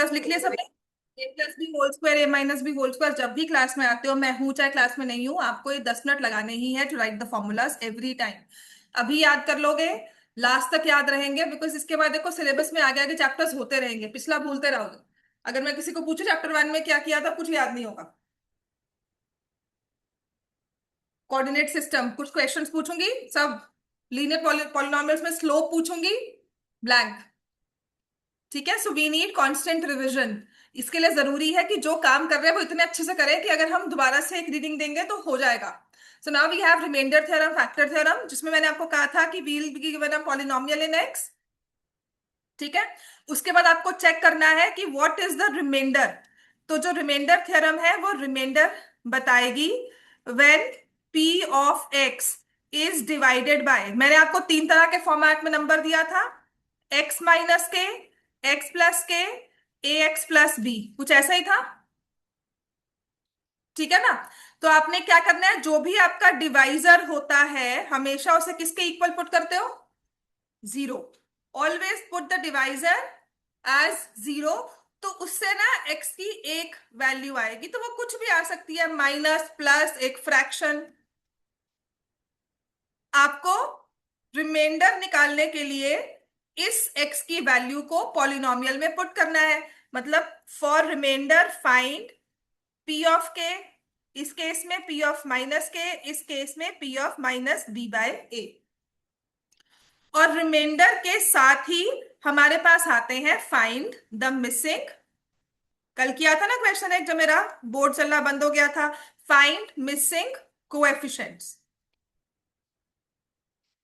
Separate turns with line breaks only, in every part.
Formulas लिख लिए सबने? ए प्लस बी होल स्क्वायर, ए माइनस बी होल स्क्वायर। जब भी क्लास में आते हो, मैं हूं चाहे क्लास में नहीं हूं, आपको ये 10 मिनट लगाने ही है to write the formulas every time. अभी याद कर लोगे, लास्ट तक याद रहेंगे, बिकॉज इसके बाद देखो सिलेबस में आगे आगे चैप्टर्स होते रहेंगे, पिछला भूलते रहोगे। अगर मैं किसी को पूछूं चैप्टर 1 में क्या किया था, कुछ याद नहीं होगा। कोऑर्डिनेट सिस्टम कुछ क्वेश्चंस पूछूंगी, सब लीनियर पॉलिनोमियल्स में स्लोप पूछूंगी, ब्लैंक। ठीक है, so we need constant revision. इसके लिए जरूरी है कि जो काम कर रहे हैं वो इतने अच्छे से करें कि अगर हम दोबारा से एक रीडिंग देंगे तो हो जाएगा। So now we have remainder theorem, factor theorem, जिसमें मैंने आपको कहा था कि we'll be given a polynomial in x. ठीक है, उसके बाद आपको चेक करना है कि व्हाट इज द रिमाइंडर। तो जो रिमाइंडर थ्योरम है वो रिमाइंडर बताएगी when P of x is divided bye, मैंने आपको 3 तरह के फॉर्मेट में नंबर दिया था, एक्स माइनस के, एक्स प्लस के, ए एक्स प्लस बी, कुछ ऐसा ही था। ठीक है ना? तो आपने क्या करना है, जो भी आपका डिवाइजर होता है हमेशा उसे किसके इक्वल पुट करते हो? Zero. Always put the divisor as zero. तो उससे ना एक्स की एक वैल्यू आएगी, तो वो कुछ भी आ सकती है, माइनस, प्लस, एक फ्रैक्शन। आपको रिमाइंडर निकालने के लिए इस x की वैल्यू को पॉलिनोमियल में पुट करना है। मतलब for remainder find p of k, इस केस में p ऑफ माइनस k, इस केस में p of minus b by a। और रिमाइंडर के साथ ही हमारे पास आते हैं फाइंड द मिसिंग। कल किया था ना क्वेश्चन एक, जो मेरा बोर्ड चलना बंद हो गया था, फाइंड मिसिंग कोएफिशिएंट्स।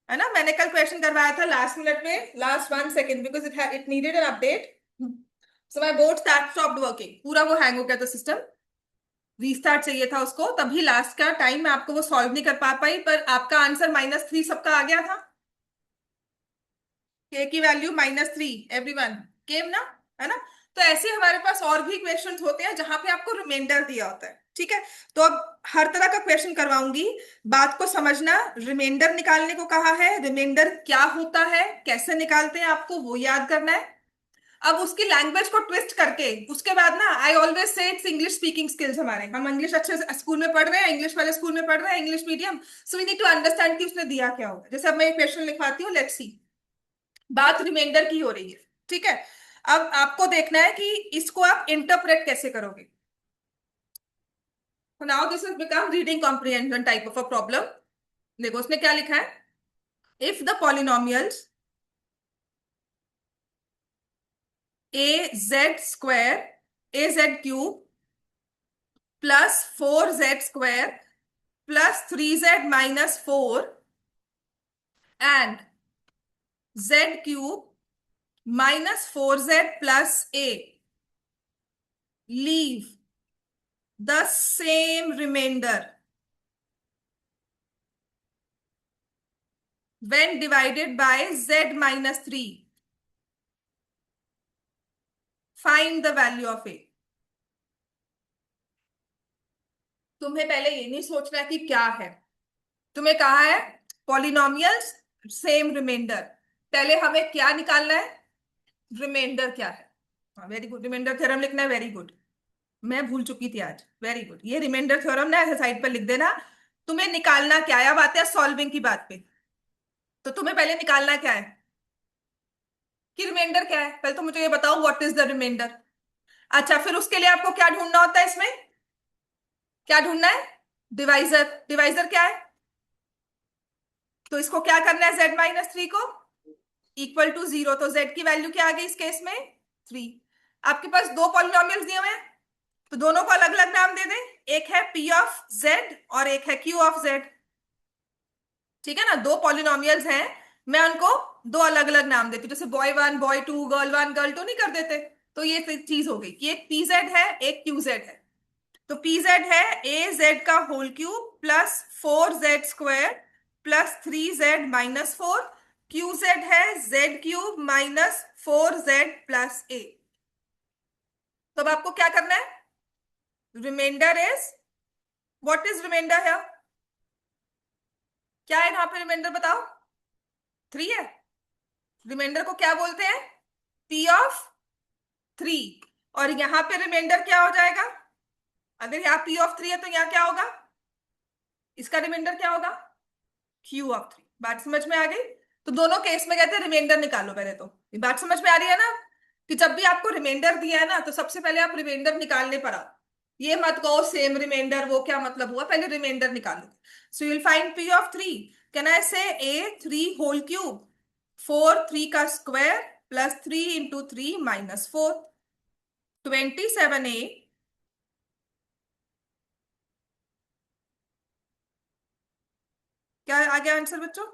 है ना, मैंने कल क्वेश्चन करवाया था लास्ट मिनट में, last 1 second, because it needed an update. So my board start stopped working, पूरा वो हैंग हो गया था सिस्टम, रीस्टार्ट चाहिए था उसको, तभी लास्ट का टाइम मैं आपको वो सॉल्व नहीं कर पा पाई। पर आपका आंसर -3 सबका आ गया था, के की वैल्यू -3, एवरीवन केम ना? है ना? तो ऐसे हमारे पास और भी क्वेश्चन होते हैं जहां पे आपको रिमाइंडर दिया होता है। ठीक है, तो अब हर तरह का क्वेश्चन करवाऊंगी, बात को समझना। रिमाइंडर निकालने को कहा है, रिमाइंडर क्या होता है, कैसे निकालते हैं, आपको वो याद करना है। अब उसकी लैंग्वेज को ट्विस्ट करके उसके बाद ना, I always say it's English speaking skills. हमारे हम इंग्लिश अच्छे से स्कूल में पढ़ रहे हैं, इंग्लिश वाले स्कूल में पढ़ रहे हैं, English medium, so we need to understand कि उसने दिया क्या होगा। जैसे अब मैं एक क्वेश्चन लिखवाती हूँ, लेट्स सी, बात रिमाइंडर की हो रही है। ठीक है, अब आपको देखना है कि इसको आप इंटरप्रेट कैसे करोगे। Now this is become reading comprehension type of a problem. देखो उसने क्या लिखा है, if the polynomials a z square, a z cube plus 4z² plus 3z-4 and z cube -4z plus a leave the same remainder when divided by z-3, find the value of a। तुम्हें पहले ये नहीं सोचना कि क्या है, तुम्हें कहा है पॉलिनोमियल्स सेम रिमाइंडर, पहले हमें क्या निकालना है, रिमाइंडर क्या है। वेरी गुड, रिमाइंडर थ्योरम लिखना है, वेरी गुड, मैं भूल चुकी थी आज, वेरी गुड। ये रिमाइंडर थ्योरम ना ऐसे साइड पर लिख देना। तुम्हें निकालना क्या है, अब आते हैं सॉल्विंग की बात पे। तो तुम्हें पहले निकालना क्या है कि रिमाइंडर क्या है, पहले तो मुझे ये बताओ व्हाट इज द रिमाइंडर। अच्छा, फिर उसके लिए आपको क्या ढूंढना होता है, इसमें क्या ढूंढना है, डिवाइजर। डिवाइजर क्या है, तो इसको क्या करना है, z-3 को इक्वल टू 0, तो z की वैल्यू क्या आ गई इस केस में, 3। आपके पास दो पॉलिनोमियल्स दिए हुए हैं, तो दोनों को अलग अलग नाम दे दें, एक है p ऑफ z और एक है q ऑफ z। ठीक है ना, दो पॉलिनोमियल्स हैं, मैं उनको दो अलग अलग नाम देती हूँ, जैसे बॉय 1 बॉय 2, गर्ल 1 गर्ल 2 नहीं कर देते। तो ये चीज हो गई कि एक pz है, एक qz है। तो pz है az का whole cube plus 4z² plus 3z-4, qz है z cube -4z plus a। तो अब आपको क्या करना है, remainder is, what is remainder है, क्या है यहाँ पे रिमाइंडर बताओ, 3 है। रिमाइंडर को क्या बोलते हैं, p ऑफ 3। और यहाँ पे रिमाइंडर क्या हो जाएगा? अगर यहाँ पी ऑफ थ्री है तो यहाँ क्या होगा? इसका रिमाइंडर क्या होगा? Q of three. बात समझ में आ गई? तो दोनों केस में कहते हैं रिमाइंडर निकालो पहले तो। ये बात समझ में आ रही है ना, कि जब भी आपको रिमाइंडर दिया है ना तो सबसे पहले आप रिमाइंडर निकालने पर आओ। ये मत कहो सेम रिमाइंडर, वो क्या मतलब हुआ, पहले रिमाइंडर निकालो। So you will find P of three. Can I say a three whole cube, four three का square plus three into three minus four, 27a। क्या आ गया आंसर बच्चों?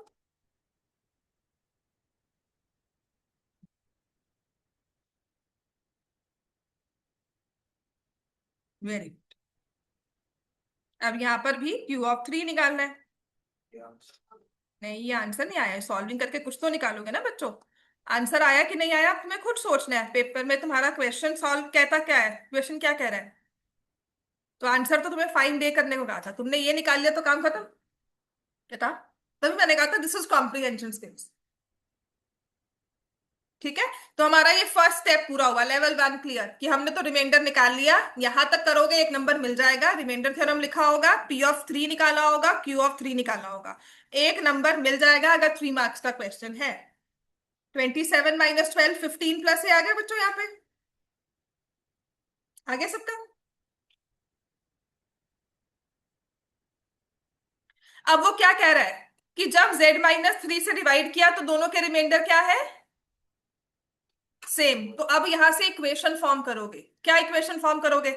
Very good. अब यहाँ पर भी क्यू ऑफ थ्री निकालना है। नहीं, ये आंसर नहीं आया, सॉल्विंग करके कुछ तो निकालोगे ना बच्चों। आंसर आया कि नहीं आया तुम्हें खुद सोचना है। पेपर में तुम्हारा क्वेश्चन सॉल्व कहता क्या है, क्वेश्चन क्या कह रहा है? तो आंसर तो तुम्हें फाइंड डे करने को कहा था, तुमने ये निकाल लिया तो काम खत्म। क्या था? तभी मैंने कहा था दिस इज कॉम्प्रिहेंशन स्किल्स। ठीक है। तो हमारा ये फर्स्ट स्टेप पूरा हुआ, लेवल वन क्लियर, कि हमने तो रिमाइंडर निकाल लिया। यहां तक करोगे एक नंबर मिल जाएगा, रिमाइंडर थ्योरम लिखा होगा, पी ऑफ थ्री निकाला होगा, क्यू ऑफ थ्री निकाला होगा, एक नंबर मिल जाएगा अगर 3 मार्क्स का क्वेश्चन है। 27 - 12 15 प्लस है, आ गया बच्चों यहाँ पे? आ गया सबका? अब वो क्या कह रहा है कि जब z-3 से डिवाइड किया तो दोनों के रिमाइंडर क्या है? सेम। तो अब यहां से इक्वेशन फॉर्म करोगे। क्या इक्वेशन फॉर्म करोगे?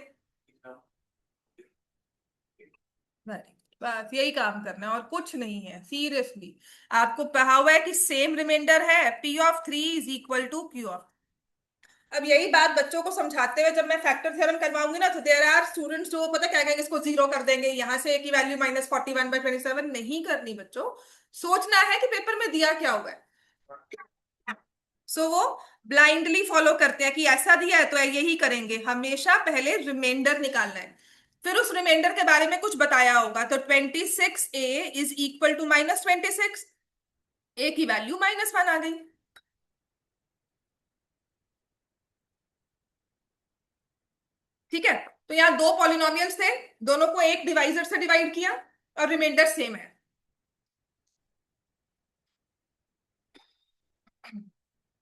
Very good। बस यही काम करना है और कुछ नहीं है, सीरियसली। आपको पढ़ा हुआ है कि सेम रिमाइंडर है, p of three is equal to Q of. अब यही बात बच्चों को समझाते हुए जब मैं फैक्टर थ्योरम करवाऊंगी ना, तो देयर आर स्टूडेंट्स जो पता क्या कहेंगे, इसको जीरो कर देंगे, यहां से की वैल्यू -41/27। नहीं करनी बच्चों, सोचना है कि पेपर में दिया क्या हुआ है। सो वो ब्लाइंडली फॉलो करते हैं कि ऐसा दिया है तो यही करेंगे। हमेशा पहले रिमाइंडर निकालना है, फिर उस रिमाइंडर के बारे में कुछ बताया होगा। तो 26a इज इक्वल टू -26, ए की वैल्यू -1 आ गई। ठीक है। तो यहाँ दो पॉलिनोमियल्स थे, दोनों को एक डिवाइजर से डिवाइड किया और रिमाइंडर सेम है।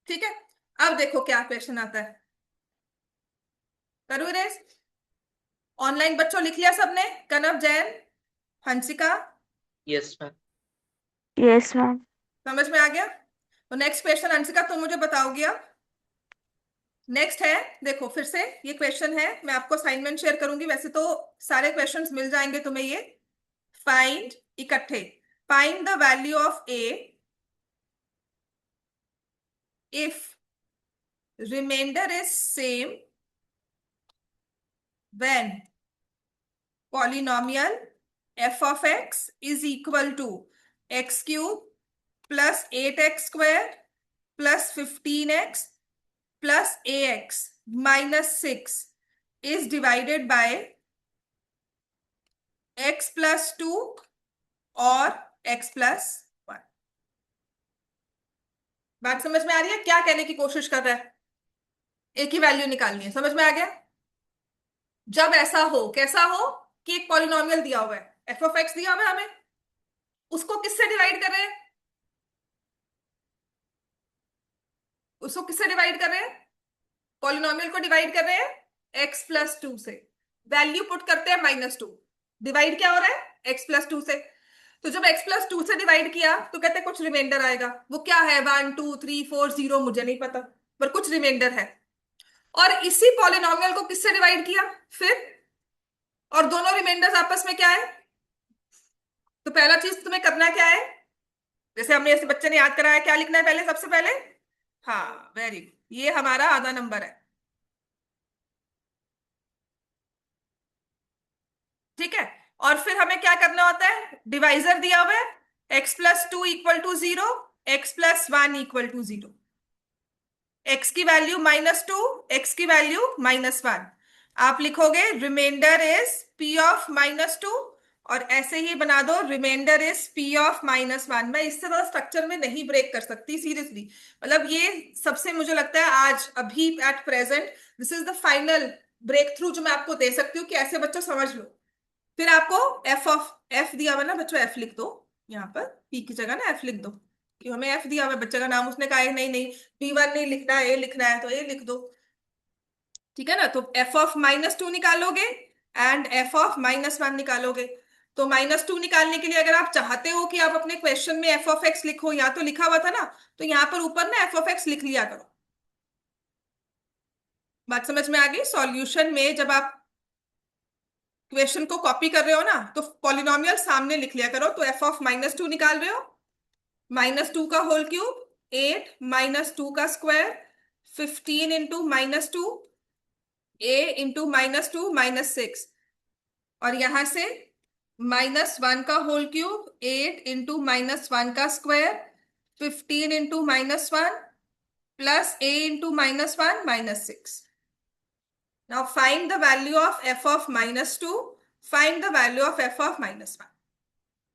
ठीक है। अब देखो क्या क्वेश्चन आता है। करूँ रेस? ऑनलाइन बच्चों लिख लिया सबने? Kanav, Jain, Hansika?
Yes ma'am.
Yes ma'am.
समझ में आ गया? तो नेक्स्ट क्वेश्चन हंसिका तुम मुझे बताओगी अब। नेक्स्ट है, देखो फिर से ये क्वेश्चन है, मैं आपको असाइनमेंट शेयर करूंगी, वैसे तो सारे क्वेश्चंस मिल जाएंगे तुम्हें ये। फाइंड, इकट्ठे, find the value of a if remainder is same when polynomial f of x is equal to x cube plus 8x square plus 15x plus ax minus 6 is divided by x plus 2 और x plus 1। बात समझ में आ रही है? क्या कहने की कोशिश कर रहा है? एक ही वैल्यू निकालनी है, समझ में आ गया? जब ऐसा हो, कैसा हो, कि एक पॉलिनोमियल दिया हुआ है, एफ ऑफ एक्स दिया हुआ है हमें, उसको किससे डिवाइड कर रहे हैं? उसको किससे डिवाइड कर रहे हैं? पॉलिनोमियल को डिवाइड कर रहे हैं एक्स प्लस टू से। वैल्यू पुट करते हैं -2, डिवाइड क्या हो रहा है? एक्स प्लस टू से। तो जब एक्स प्लस टू से डिवाइड किया तो कहते हैं कुछ रिमाइंडर आएगा, वो क्या है? 1 2 3 4 0, मुझे नहीं पता, पर कुछ रिमाइंडर है। और इसी पॉलिनोमियल को किससे डिवाइड किया फिर? और दोनों रिमाइंडर्स आपस में क्या है? तो पहला चीज तुम्हें करना क्या है, जैसे हमने ऐसे बच्चे ने याद कराया, क्या लिखना है पहले, सबसे पहले? हाँ, वेरी गुड, ये हमारा आधा नंबर है। ठीक है। और फिर हमें क्या करना होता है? डिवाइजर दिया हुआ है, x plus two equal to 0, x plus 1 equal to 0, x की वैल्यू -2, एक्स की वैल्यू -1। आप लिखोगे रिमाइंडर इज पी ऑफ -2, और ऐसे ही बना दो रिमाइंडर इज पी ऑफ -1। मैं इससे ज्यादा स्ट्रक्चर में नहीं ब्रेक कर सकती सीरियसली। मतलब ये सबसे मुझे लगता है आज अभी at present this is the final breakthrough जो मैं आपको दे सकती हूँ कि ऐसे बच्चों समझ लो। फिर आपको एफ दिया हुआ ना बच्चों, एफ लिख दो यहाँ पर, पी की जगह ना एफ लिख दो, कि हमें एफ दिया हुआ है, बच्चे का नाम उसने कहा है नहीं नहीं P1 नहीं लिखना है, ए लिखना है, तो ए लिख दो। ठीक है ना, तो एफ ऑफ -2 निकालोगे एंड एफ ऑफ -1 निकालोगे। तो -2 निकालने के लिए अगर आप चाहते हो कि आप अपने क्वेश्चन में एफ ऑफ एक्स लिखो, या तो लिखा हुआ था ना, तो यहाँ पर ऊपर ना एफ ऑफ एक्स लिख लिया करो। बात समझ में आ गई? सॉल्यूशन में जब आप क्वेश्चन को कॉपी कर रहे हो ना, तो पॉलिनोमियल सामने लिख लिया करो। तो एफ ऑफ -2 निकाल रहे हो, -2 का होल क्यूब 8, -2 का स्क्वायर 15 इंटू -2, ए इंटू -2 -6, और यहां से -1 का होल क्यूब 8 इंटू -1 का square 15 into -1 plus A into -1 -6। Now find the value of F of -2, find the value of F of -1।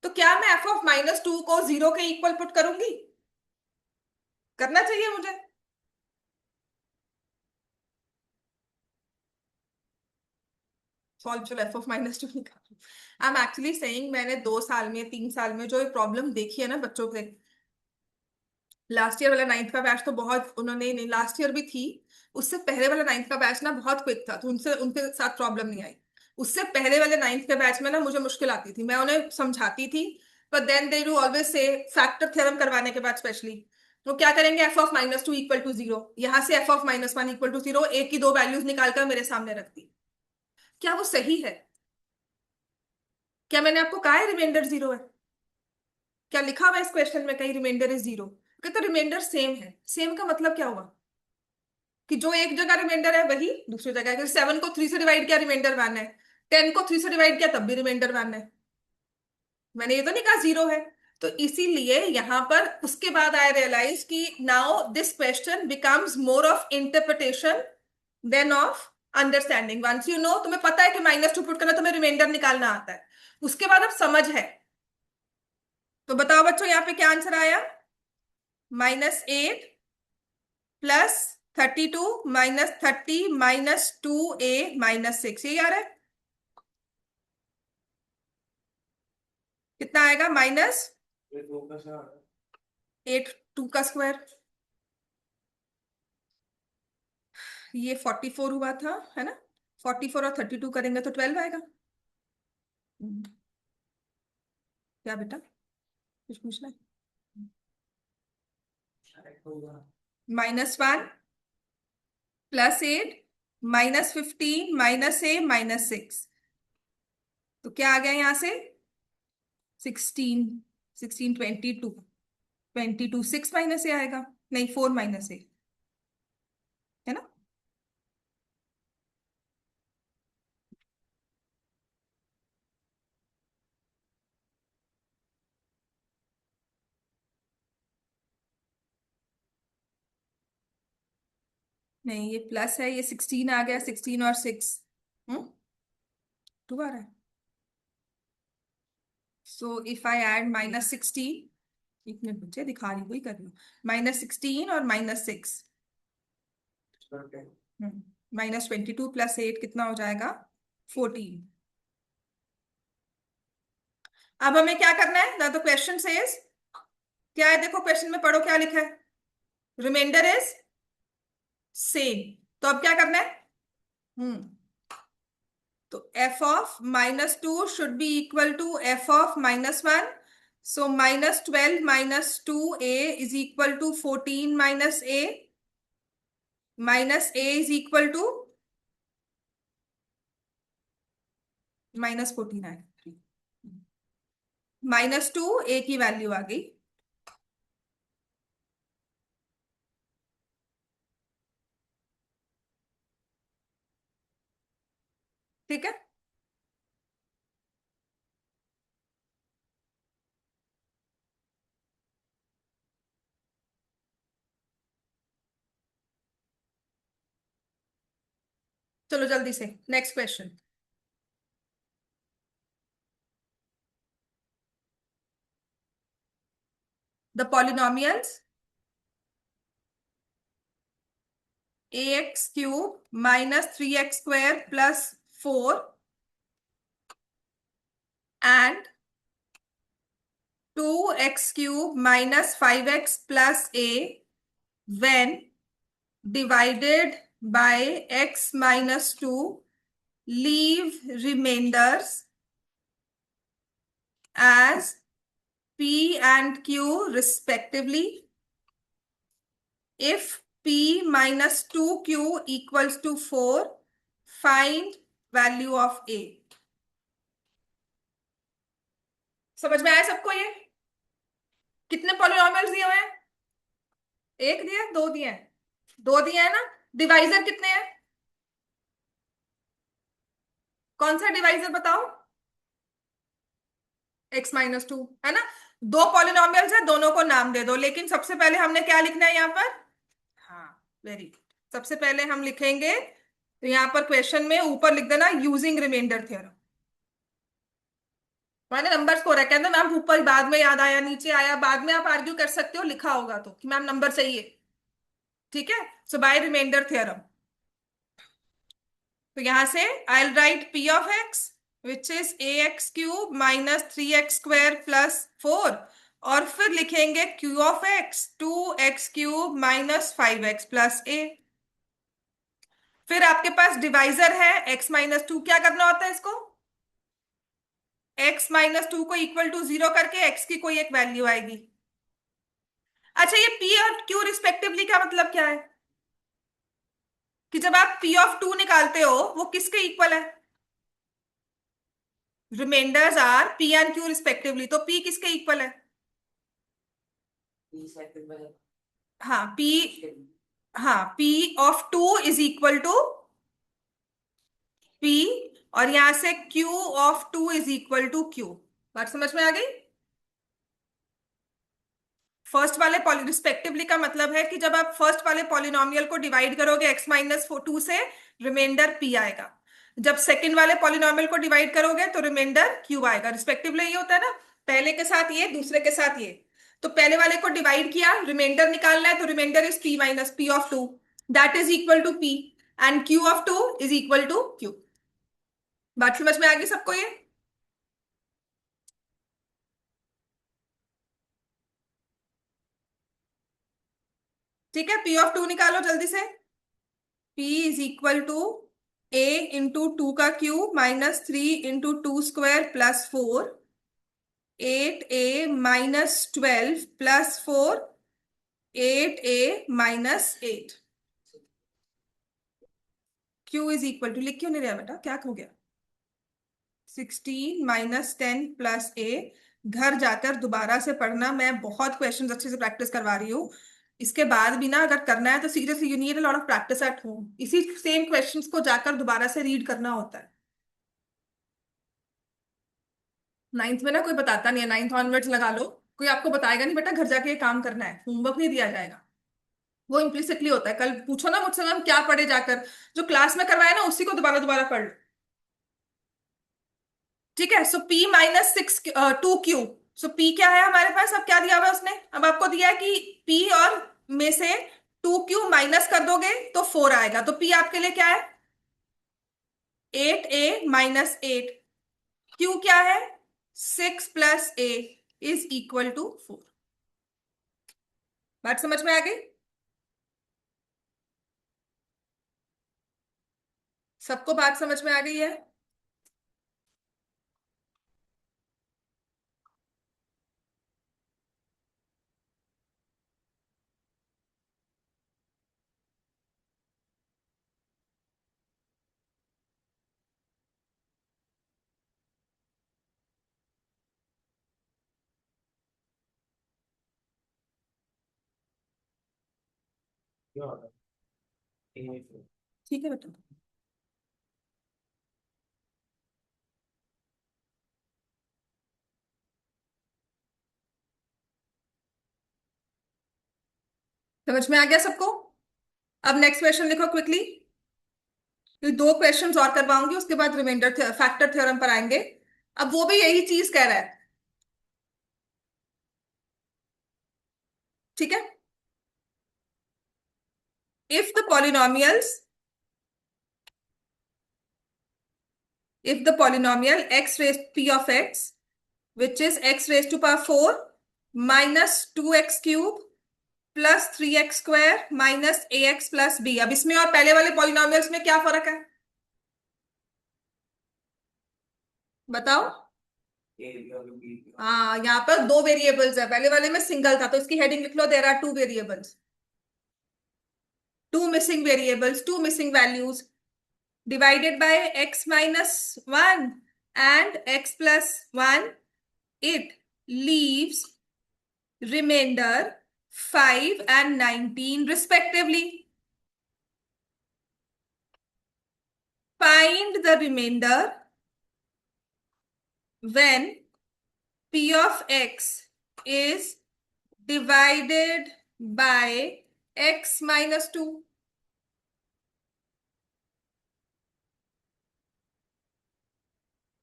तो क्या मैं एफ ऑफ -2 को 0 के इक्वल पुट करूंगी? करना चाहिए मुझे। सॉल्व, चलो एफ ऑफ -2 निकालो। आई एम एक्चुअली सेइंग, मैंने 2 साल में 3 साल में जो प्रॉब्लम देखी है ना बच्चों के, लास्ट ईयर वाला 9th का बैच तो बहुत, उन्होंने नहीं, लास्ट ईयर भी थी, उससे पहले वाला 9th का बैच ना बहुत क्विक था, तो उनसे उनके साथ प्रॉब्लम नहीं आई। उससे पहले वाले 9th के बैच में ना मुझे मुश्किल आती थी, मैं उन्हें समझाती थी, पर then they do always say, factor theorem करवाने के बाद स्पेशली, तो क्या करेंगे, एफ ऑफ -2 इक्वल टू 0, यहां से एफ ऑफ -1 इक्वल टू 0, एक की दो वैल्यूज निकालकर मेरे सामने रख दी। क्या वो सही है? क्या मैंने आपको कहा है रिमाइंडर 0 है? क्या लिखा हुआ है इस क्वेश्चन में कहीं रिमाइंडर इज 0? तो रिमाइंडर सेम है। सेम का मतलब क्या हुआ कि जो एक जगह रिमाइंडर है वही दूसरी जगह है। 7 को 3 से डिवाइड किया, रिमाइंडर 1 है। 10 को 3 से डिवाइड किया, तब भी रिमाइंडर 1 है। मैंने ये तो नहीं कहा 0 है। तो इसीलिए यहां पर उसके बाद आई रियलाइज कि now this question becomes more of interpretation than of understanding. Once you know, तुम्हें पता है कि -2 पुट करना, तुम्हें रिमाइंडर निकालना आता है, उसके बाद अब समझ है। तो बताओ बच्चों, यहाँ पे क्या आंसर आया? -8 प्लस 32 -30 -2a -6, यही आ रहा है। कितना आएगा? -8 2 का स्क्वायर, ये 44 हुआ था, है ना? 44 और 32 करेंगे तो 12 आएगा। हम्म, क्या बेटा, कुछ पूछना है? -1 +8 -15 -a -6, तो क्या आ गया यहाँ से? 16, 16 22, 22 6 माइनस ए आएगा, नहीं 4 -a, है ना? नहीं, ये प्लस है, ये 16 आ गया, 16 और 6, 2 आ रहा है। सो इफ आई ऐड -16, एक मिनट बच्चे, दिखा रही हुई कर रही हूँ, -16 और -6, -22 + 8 कितना हो जाएगा? 14। अब हमें क्या करना है ना, तो क्वेश्चन सेज क्या है, देखो क्वेश्चन में पढ़ो क्या लिखा है, रिमाइंडर इज सेम। तो अब क्या करना है? हम्म तो f of -2 should be equal to f of -1। So -12 -2a is equal to 14 -a, -a is equal to -14 आएगा। -2 a की वैल्यू आ गई। ठीक है, चलो जल्दी से next question. The polynomials A x cube minus 3x² plus 4 and 2x³ minus 5x plus a when divided by x minus 2 leave remainders as p and q respectively. If p minus 2q equals to 4, find value of a. समझ में आया सबको ये? कितने polynomials दिए हुए हैं? एक दिया, दो दिए हैं? दो दिए है ना? डिवाइजर कितने हैं? कौन सा डिवाइजर बताओ? x-2 है ना? दो पॉलिनॉमियल्स है, दोनों को नाम दे दो, लेकिन सबसे पहले हमने क्या लिखना है यहाँ पर? हाँ, वेरी गुड। सबसे पहले हम लिखेंगे, तो यहाँ पर क्वेश्चन में ऊपर लिख देना यूजिंग रिमाइंडर थ्योरम। मैंने नंबर्स को रखा है, मैम ऊपर बाद में याद आया, नीचे आया, बाद में आप आर्ग्यू कर सकते हो, लिखा होगा तो कि मैम नंबर सही है। ठीक है, सो बाय रिमाइंडर थ्योरम, तो यहां से I will write p of x which is ax³ minus 3x² plus 4, और फिर लिखेंगे q of x 2x³ minus 5x plus a। फिर आपके पास डिवाइजर है x-2, क्या करना होता है इसको? x-2 को इक्वल टू 0 करके x की कोई एक वैल्यू आएगी। अच्छा, ये p और q रिस्पेक्टिवली का मतलब क्या है? कि जब आप p ऑफ 2 निकालते हो वो किसके इक्वल है? Remainders are p and q respectively, तो p किसके इक्वल है? हाँ p, हाँ p of 2 is equal to p, और यहां से q of 2 is equal to q। बात समझ में आ गई? फर्स्ट वाले रिस्पेक्टिवली का मतलब है कि जब आप फर्स्ट वाले पॉलिनोमियल को डिवाइड करोगे x-2 से, रिमाइंडर p आएगा। जब सेकंड वाले पॉलिनोमियल को डिवाइड करोगे तो रिमाइंडर q आएगा। रिस्पेक्टिवली ये होता है ना, पहले के साथ ये, दूसरे के साथ ये। तो पहले वाले को डिवाइड किया, रिमाइंडर निकालना है, तो remainder is p minus p of 2, that is equal to p, and q of 2 is equal to q। बात समझ में आ गई सबको ये? ठीक है, p ऑफ 2 निकालो जल्दी से। p is equal to a into 2 का cube minus 3 into 2 square plus 4, 8a minus 12 plus 4, 8a minus 8। q is equal to, लिख क्यों नहीं रहा बेटा, क्या हो गया? 16 माइनस 10 प्लस a। घर जाकर दोबारा से पढ़ना, मैं बहुत क्वेश्चंस अच्छे से प्रैक्टिस करवा रही हूँ। इसके बाद भी ना अगर करना है तो seriously you need a lot of practice at home. इसी सेम क्वेश्चंस को जाकर दोबारा से रीड करना होता है। नाइन्थ में ना कोई बताता नहीं है, नाइन्थ ऑनवर्ड्स लगा लो, कोई आपको बताएगा नहीं बेटा घर जाके ये काम करना है, होमवर्क नहीं दिया जाएगा। वो इम्प्लिसिटली होता है। कल पूछो ना मुझसे मैम क्या पढ़े जाकर, जो क्लास में करवाया ना उसी को दोबारा दोबारा पढ़ लो। ठीक है, सो p माइनस 2q। सो p क्या है हमारे पास? अब क्या दिया हुआ है उसने? अब आपको दिया है कि p और में से 2q माइनस कर दोगे तो 4 आएगा, तो p आपके लिए क्या है? 8a minus 8। q क्या है? 6 plus a is equal to 4। बात समझ में आ गई सबको? बात समझ में आ गई है? ठीक है बेटा। समझ में आ गया सबको? अब नेक्स्ट क्वेश्चन लिखो क्विकली। ये दो क्वेश्चंस और करवाऊंगी, उसके बाद रिमाइंडर फैक्टर थ्योरम पर आएंगे। अब वो भी यही चीज कह रहा है। ठीक है, if the polynomials if the polynomial x raised p of x, which is x raised to power 4 minus 2x cube plus 3x square minus ax plus b। अब इसमें और पहले वाले पॉलिनोमियल्स में क्या फर्क है, बताओ। हाँ, यहाँ पर दो वेरिएबल्स है, पहले वाले में सिंगल था, तो इसकी हेडिंग लिख लो, there are two variables, two missing variables, two missing values, divided by x minus 1 and x plus 1, it leaves remainder 5 and 19 respectively. Find the remainder when p of x is divided by x minus 2।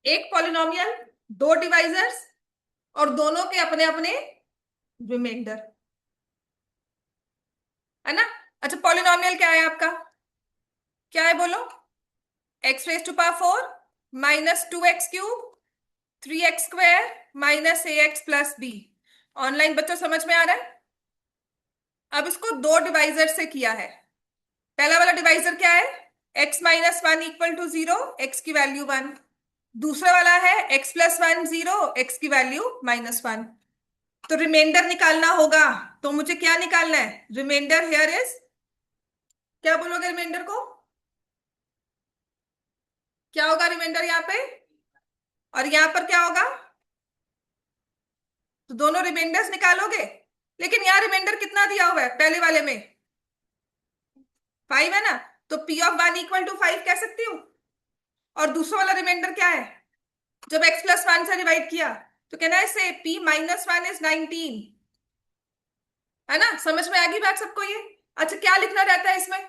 एक polynomial, दो divisors, और दोनों के अपने अपने reminder, है ना। अच्छा, पॉलिनोमियल क्या है आपका, क्या है बोलो। X raise to power 4 minus 2x cube 3x square minus ax plus b। Online बच्चों समझ में आ रहा है। अब इसको दो डिवाइजर से किया है। पहला वाला डिवाइजर क्या है, x minus 1 equal to 0, x की वैल्यू 1। दूसरा वाला है x प्लस 1 0, x की वैल्यू -1। तो रिमाइंडर निकालना होगा, तो मुझे क्या निकालना है, रिमाइंडर हियर इज, क्या बोलोगे रिमाइंडर को, क्या होगा रिमाइंडर यहाँ पे, और यहाँ पर क्या होगा, तो दोनों रिमाइंडर्स निकालोगे। लेकिन यहाँ रिमाइंडर कितना दिया हुआ है, पहले वाले में 5 है ना, तो p ऑफ 1 इक्वल टू 5 कह सकती हूँ। और दूसरा वाला रिमाइंडर क्या है, जब x प्लस 1 से डिवाइड किया तो कहना है से p माइनस 1 इज 19, है ना। समझ में आ गई बात सबको ये। अच्छा, क्या लिखना रहता है इसमें,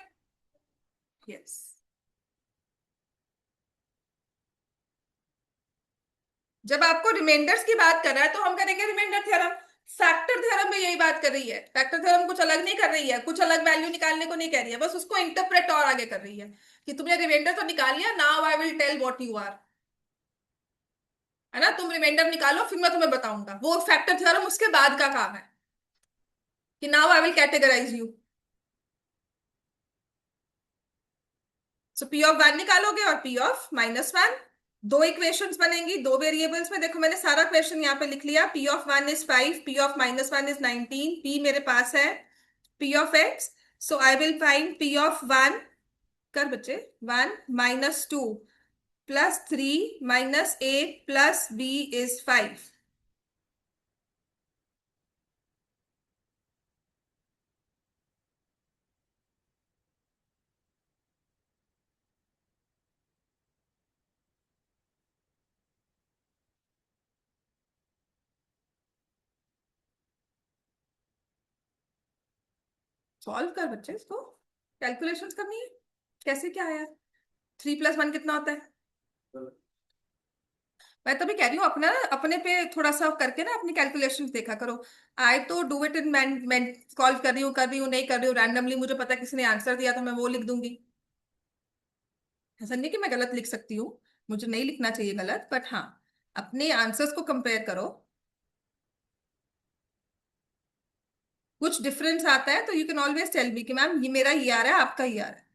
यस, जब आपको रिमाइंडर्स की बात कर रहा है तो हम करेंगे रिमाइंडर थ्योरम। फैक्टर थ्योरम में यही बात कर रही है, फैक्टर थ्योरम कुछ अलग नहीं कर रही है, कुछ अलग वैल्यू निकालने को नहीं कह रही है, बस उसको इंटरप्रेट और आगे कर रही है कि तुमने रिमाइंडर तो निकाल लिया, now I will tell what you are, है ना। तुम रिमाइंडर निकालो, फिर मैं तुम्हें बताऊंगा, वो फैक्टर थ्योरम उसके बाद का काम है कि now I will categorize you. So p of 1 निकालोगे और पी ऑफ -1, दो इक्वेशंस बनेंगी दो वेरिएबल्स में। देखो मैंने सारा क्वेश्चन यहाँ पे लिख लिया, p of 1 is 5, p of -1 is 19, p मेरे पास है p of x. So I will find P of 1, कर बच्चे, 1 -2 plus 3 minus a plus b is 5। Solve कर बच्चे इसको, कैलकुलेशंस करनी है, कैसे क्या आया, 3 + 1 कितना होता है। मैं तभी कह रही हूँ अपना अपने पे थोड़ा सा करके ना अपनी कैलकुलेशन देखा करो। आई तो डू इट इन मैं सॉल्व कर रही हूँ नहीं कर रही हूँ रैंडमली, मुझे पता है किसी ने आंसर दिया तो मैं वो लिख दूंगी। ऐसा नहीं कि मैं गलत लिख सकती हूँ, मुझे नहीं लिखना चाहिए गलत, बट हाँ, अपने आंसर्स को कंपेयर करो। कुछ डिफरेंस आता है तो you can always tell me कि मैम ये मेरा ये आ रहा है, आपका ये आ रहा है।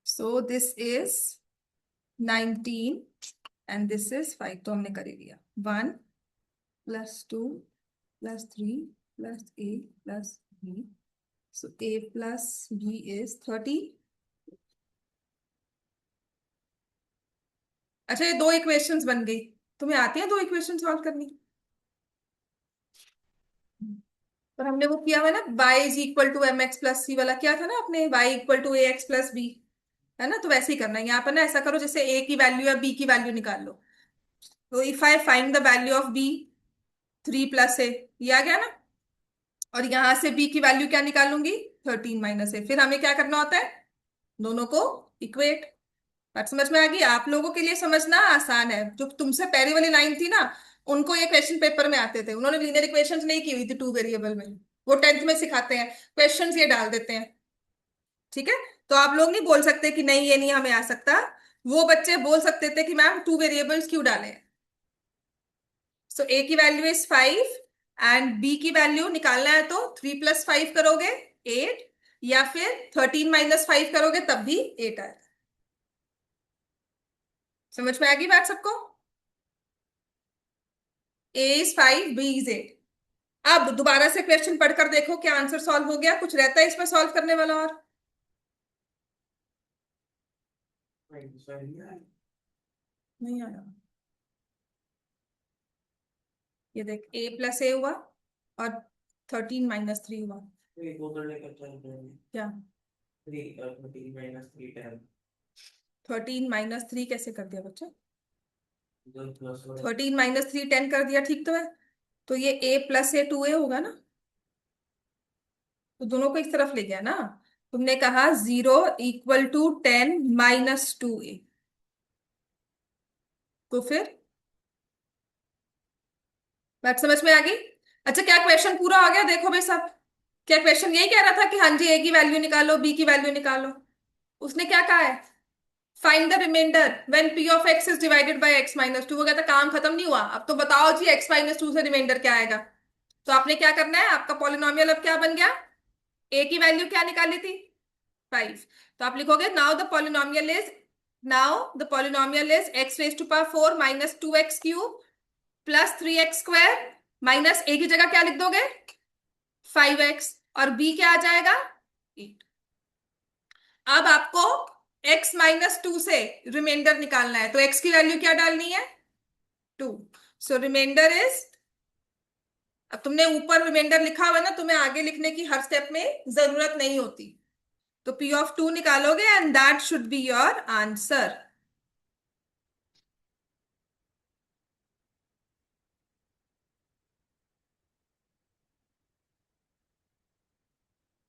So this is 19 and this is 5, तो हमने कर ही लिया। 1 + 2 + 3 + a + b, so a plus b is 30। अच्छा, ये दो इक्वेशंस बन गई, तुम्हें आती है दो इक्वेशन सॉल्व करनी। पर हमने वो किया हुआ है ना, y is equal to M X plus C वाला, क्या था ना अपने, y equal to A X plus B, है ना। तो वैसे ही करना है यहाँ पर ना, ऐसा करो जैसे a की वैल्यू या b की वैल्यू निकाल लो। तो if I find the value of b, 3 + a, ये आ गया ना। और यहां से b की वैल्यू क्या निकालूंगी, 13 - a। फिर हमें क्या करना होता है, दोनों को इक्वेट। बात समझ में आ गई। आप लोगों के लिए समझना आसान है, जो तुमसे पहले वाली लाइन थी ना, उनको ये क्वेश्चन पेपर में आते थे, उन्होंने लीनियर इक्वेशंस नहीं की हुई थी टू वेरिएबल में। वो 10th में सिखाते हैं, क्वेश्चंस ये डाल देते हैं। ठीक है, तो आप लोग नहीं बोल सकते कि नहीं ये नहीं हमें आ सकता। वो बच्चे बोल सकते थे कि मैम टू वेरिएबल्स क्यों डालें। सो ए की वैल्यू इज 5 एंड बी की वैल्यू निकालना है तो 3 + 5 करोगे 8, या फिर 13 - 5 करोगे तब भी 8 आएगा। समझ में आ गई बात सबको? ए इज 5, बी इज 8। अब दोबारा से क्वेश्चन पढ़कर देखो क्या आंसर सॉल्व हो गया, कुछ रहता है इसमें सॉल्व करने वाला और? नहीं आया। ये देख, A + A हुआ और 13 - 3 हुआ। क्या? 13 - 3 कैसे कर दिया बच्चा? 13 - 3 10 कर दिया, ठीक तो है। तो ये A + A 2A होगा ना, तो दोनों को एक तरफ ले गया ना। तुमने कहा 0 = 10 - 2A, तो फिर बात समझ में आ गई? अच्छा, क्या क्वेश्चन पूरा हो गया? देखो भाई सब, क्या क्वेश्चन यही कह रहा था कि हाँ जी ए की वैल्यू निकालो बी की वैल्यू निकालो? उसने क्या कहा है? Find the remainder when p of x is divided by x - 2। वो कहता काम खत्म नहीं हुआ, अब तो बताओ जी x - 2 से रिमाइंडर क्या आएगा। तो आपने क्या करना है, आपका पॉलिनोमियल अब क्या बन गया? a की वैल्यू क्या निकाली थी? 5। तो आप लिखोगे now the polynomial is x⁴ - 2x³ + 3x² minus a की जगह क्या लिख दोगे? 5x। और b क्या आ जाएगा? 8। अब आपको x - 2 से रिमाइंडर निकालना है, तो x की वैल्यू क्या डालनी है? 2। सो रिमाइंडर इज, अब तुमने ऊपर रिमाइंडर लिखा हुआ है ना, तुम्हें आगे लिखने की हर स्टेप में जरूरत नहीं होती। तो p(2) निकालोगे and that should be your answer.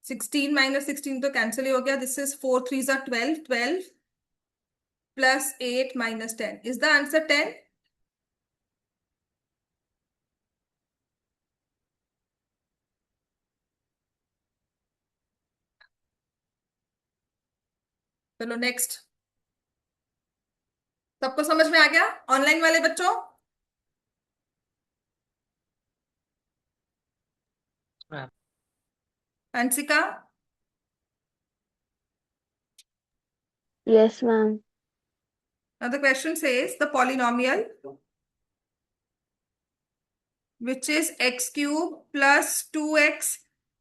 16 - 16 तो कैंसिल ही हो गया। This is 4 3 = 12, 12 + 8 - 10 is the answer 10। चलो नेक्स्ट। सबको समझ में आ गया ऑनलाइन वाले बच्चों? Anshika?
Yes, ma'am.
Now the question says the polynomial which is x³ + 2x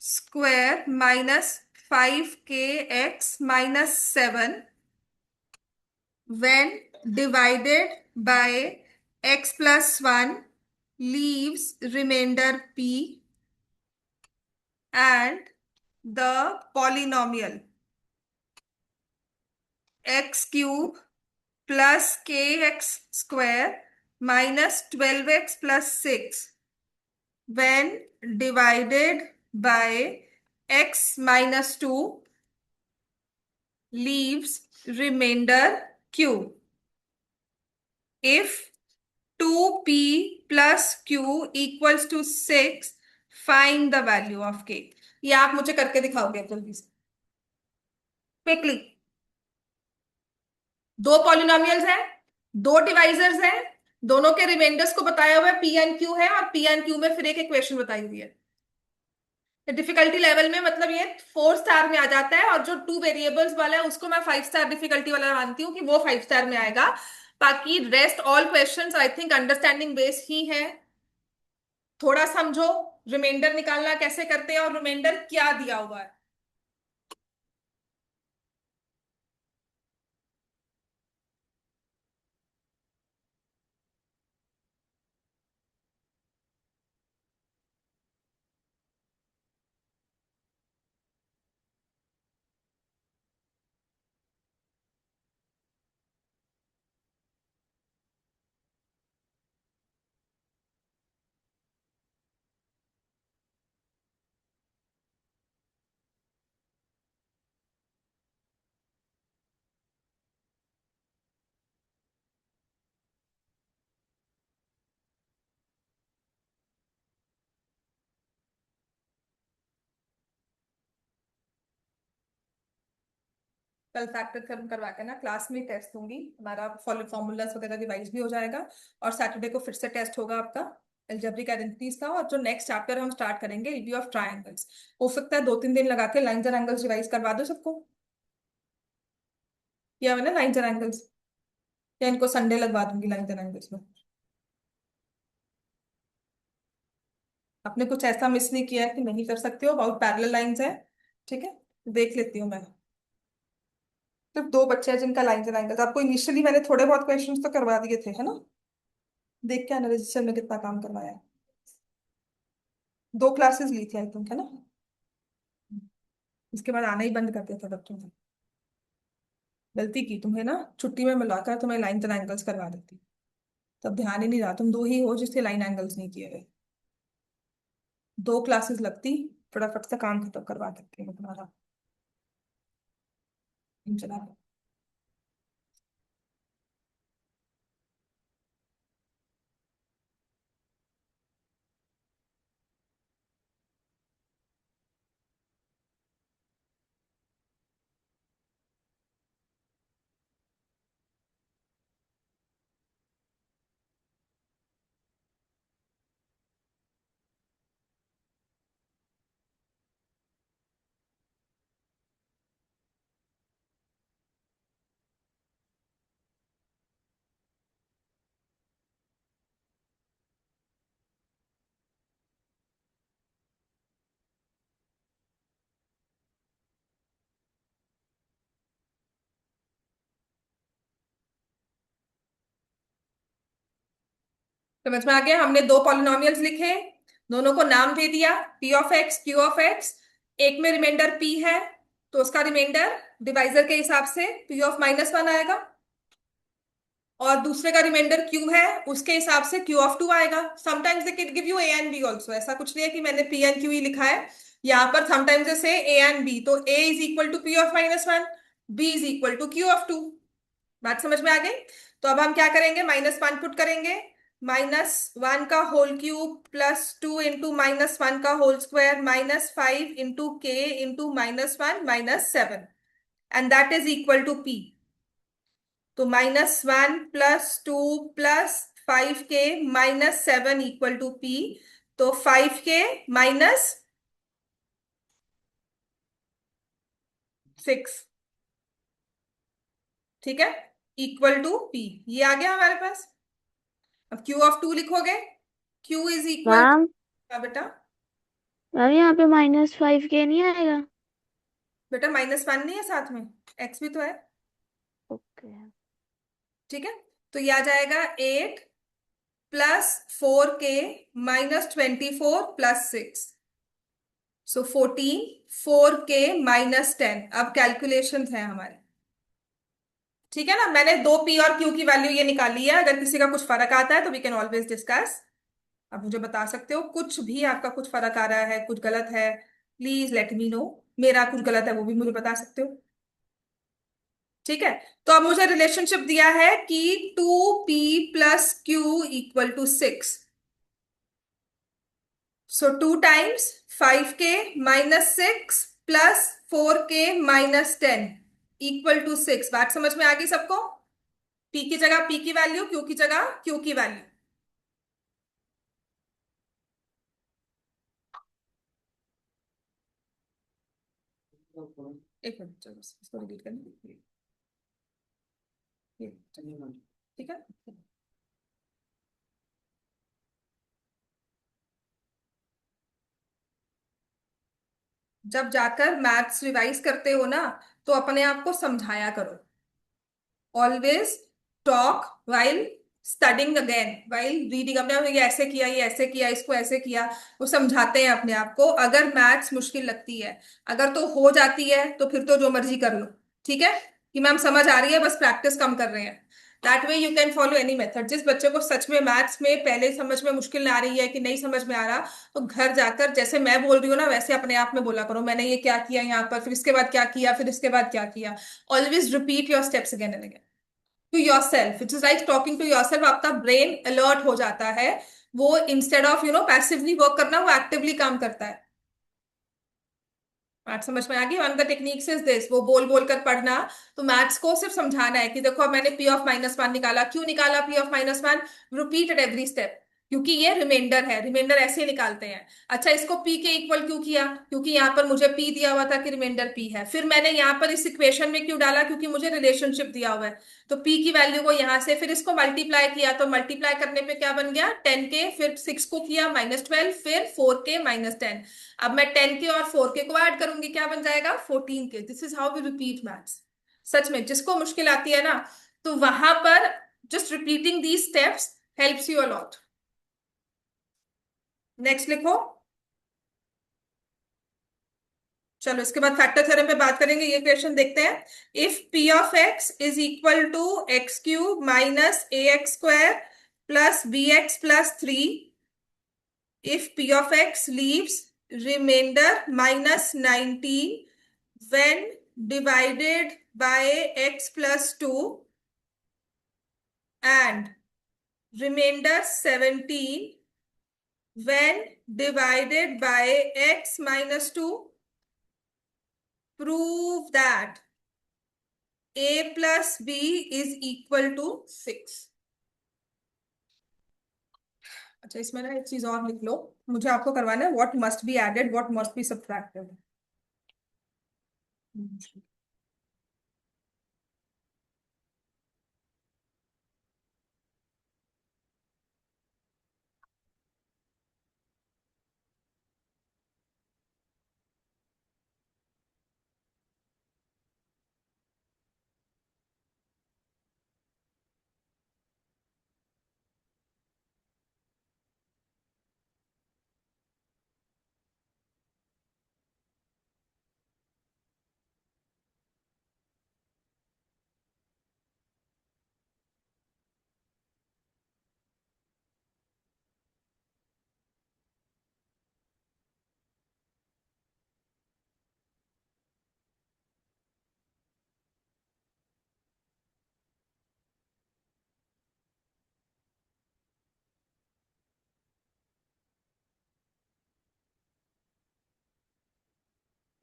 square minus 5kx minus 7 when divided by x + 1 leaves remainder p, and the polynomial x³ + kx square minus 12x + 6 when divided by x - 2 leaves remainder q. If 2p + q = 6, find the value of k। ये आप मुझे करके दिखाओगे जल्दी से, quickly. दो polynomials हैं, दो डिवाइजर्स हैं, दोनों के रिमाइंडर्स को बताया हुआ है पी एंड क्यू है, और पी एंड क्यू में फिर एक इक्वेशन बताई हुई है। डिफिकल्टी लेवल में मतलब ये 4 स्टार में आ जाता है, और जो टू वेरिएबल्स वाला है उसको मैं 5 स्टार डिफिकल्टी वाला मानती हूँ कि वो 5 स्टार में आएगा। बाकी rest all questions I think understanding based ही है। थोड़ा समझो रिमाइंडर निकालना कैसे करते हैं और रिमाइंडर क्या दिया हुआ है। कल फैक्टर थ्योरम करवा के ना क्लास में टेस्ट दूंगी, हमारा फॉर्मूलाज वगैरह रिवाइज भी हो जाएगा। और सैटरडे को फिर से टेस्ट होगा आपका एल्जेब्रिक आइडेंटिटीज का। और जो नेक्स्ट चैप्टर हम स्टार्ट करेंगे इट बी ऑफ ट्रायंगल्स। हो सकता है 2-3 दिन लगा के लाइन्स एंड एंगल्स रिवाइज करवा दो सबको। किया मैंने लाइन्स एंड एंगल्स, या इनको संडे लगवा दूंगी लाइन्स एंड एंगल्स में। आपने कुछ ऐसा मिस नहीं किया है कि नहीं कर सकते हो, अबाउट पैरेलल लाइंस है। ठीक है, देख लेती हूँ मैं। सिर्फ 2 बच्चे हैं जिनका लाइन्स एंड एंगल्स, आपको इनिशियली मैंने थोड़े बहुत क्वेश्चंस तो करवा दिए थे, है ना। देख के आना रजिस्टर में कितना काम करवाया है। 2 क्लासेस ली थी आई थिंक, है ना। इसके बाद आना ही बंद कर दिया था बच्चों ने। गलती की तुम्हें ना, छुट्टी में मिलाकर तुम्हें लाइन एंड एंगल्स करवा देती। तब ध्यान ही नहीं रहा, तुम 2 ही हो जिससे लाइन एंगल्स नहीं किए गए। 2 क्लासेस लगती, फटाफट से काम खत्म करवा देती हूँ तुम्हारा। चला। समझ में आ गया, हमने 2 पॉलिनोमियल्स लिखे, दोनों को नाम दे दिया P of x Q of x. एक में रिमाइंडर पी है तो उसका रिमाइंडर डिवाइजर के हिसाब से पी ऑफ -1 आएगा, और दूसरे का रिमाइंडर क्यू है उसके हिसाब से क्यू ऑफ 2 आएगा। Sometimes they can give you a and b also, ऐसा कुछ नहीं है कि मैंने पी एंड क्यू ही लिखा है। यहाँ पर समटाइम्स से ए एंड बी, तो A is equal to P of -1, B is equal to Q of 2। बात समझ में आ गई। तो अब हम क्या करेंगे, -1 पुट करेंगे। -1 का होल क्यूब +2 इंटू -1 का whole square -5 into k into -1 -7, and that is equal to p. तो -1 +2 +5 के -7 इक्वल टू पी। तो 5 के -6, ठीक है, इक्वल टू पी। ये आ गया हमारे पास। अब क्यू ऑफ 2 लिखोगे, q is equal to,
ma'am.
बेटा।
मैम यहाँ पे -5 के नहीं आएगा?
बेटा -1 नहीं है साथ में, एक्स भी तो है।
ओके।
ठीक है, तो ये आ जाएगा 8 +4 के -24 +6, सो 14, 4 के -10। अब कैलकुलेशंस हैं हमारे। ठीक है ना, मैंने 2 पी और क्यू की वैल्यू ये निकाली है। अगर किसी का कुछ फर्क आता है तो वी कैन ऑलवेज डिस्कस। आप मुझे बता सकते हो, कुछ भी आपका कुछ फर्क आ रहा है, कुछ गलत है, प्लीज लेट मी नो। मेरा कुछ गलत है वो भी मुझे बता सकते हो। ठीक है, तो अब मुझे रिलेशनशिप दिया है कि 2p + q = 6। सो 2 टाइम्स 5 के -6 +4 के -10 = 6। बात समझ में आ गई सबको। p की जगह p की वैल्यू, q की जगह q की वैल्यू। एक मिनट, चलो इसको डिलीट करना। ठीक है। जब जाकर मैथ्स रिवाइज करते हो ना, तो अपने आप को समझाया करो। Always talk while studying again, while reading. अपने ये ऐसे किया, ये ऐसे किया, इसको ऐसे किया। वो समझाते हैं अपने आप को। अगर मैथ्स मुश्किल लगती है, अगर तो हो जाती है तो फिर तो जो मर्जी कर लो। ठीक है, कि मैम समझ आ रही है, बस प्रैक्टिस कम कर रहे हैं। That way you can follow any method. जिस बच्चे को सच में मैथ्स में पहले समझ में मुश्किल आ रही है कि नहीं समझ में आ रहा, तो घर जाकर जैसे मैं बोल रही हूँ ना वैसे अपने आप में बोला करो, मैंने ये क्या किया यहाँ पर, फिर इसके बाद क्या किया, फिर इसके बाद क्या किया। Always repeat your steps again and again to yourself, it is like talking to yourself. आपका ब्रेन अलर्ट हो जाता है। वो इंस्टेड ऑफ पैसिवली वर्क करना, वो एक्टिवली काम करता है। बात समझ में आ गई? One of the techniques is this, वो बोल बोल कर पढ़ना। तो मैथ्स को सिर्फ समझाना है कि देखो अब मैंने पी ऑफ माइनस वन निकाला, क्यों निकाला P of minus one, repeat at every step, क्योंकि ये रिमाइंडर है, रिमाइंडर ऐसे ही निकालते हैं। अच्छा, इसको पी के इक्वल क्यों किया? क्योंकि यहाँ पर मुझे पी दिया हुआ था कि रिमाइंडर पी है। फिर मैंने यहाँ पर इस इक्वेशन में क्यों डाला? क्योंकि मुझे रिलेशनशिप दिया हुआ है। तो पी की वैल्यू को यहाँ से फिर इसको मल्टीप्लाई किया, तो मल्टीप्लाई करने पे क्या बन गया? 10 के, फिर 6 को किया -12, फिर 4 के -10। अब मैं 10 के और 4 के को ऐड करूंगी, क्या बन जाएगा? 14 के। This is how we repeat maths. सच में जिसको मुश्किल आती है ना, तो वहां पर just repeating these steps helps you a lot. Next लिखो। चलो इसके बाद फैक्टर थ्योरम पे बात करेंगे, ये क्वेश्चन देखते हैं। If p of x is equal to x cube minus a x square plus b x plus three, if p of x leaves remainder -19 when divided by x plus 2 and remainder 17 when divided by x minus 2, prove that a plus b is equal to 6। अच्छा, इसमें ना एक चीज और लिख लो, मुझे आपको करवाना है what must be added, what must be subtracted.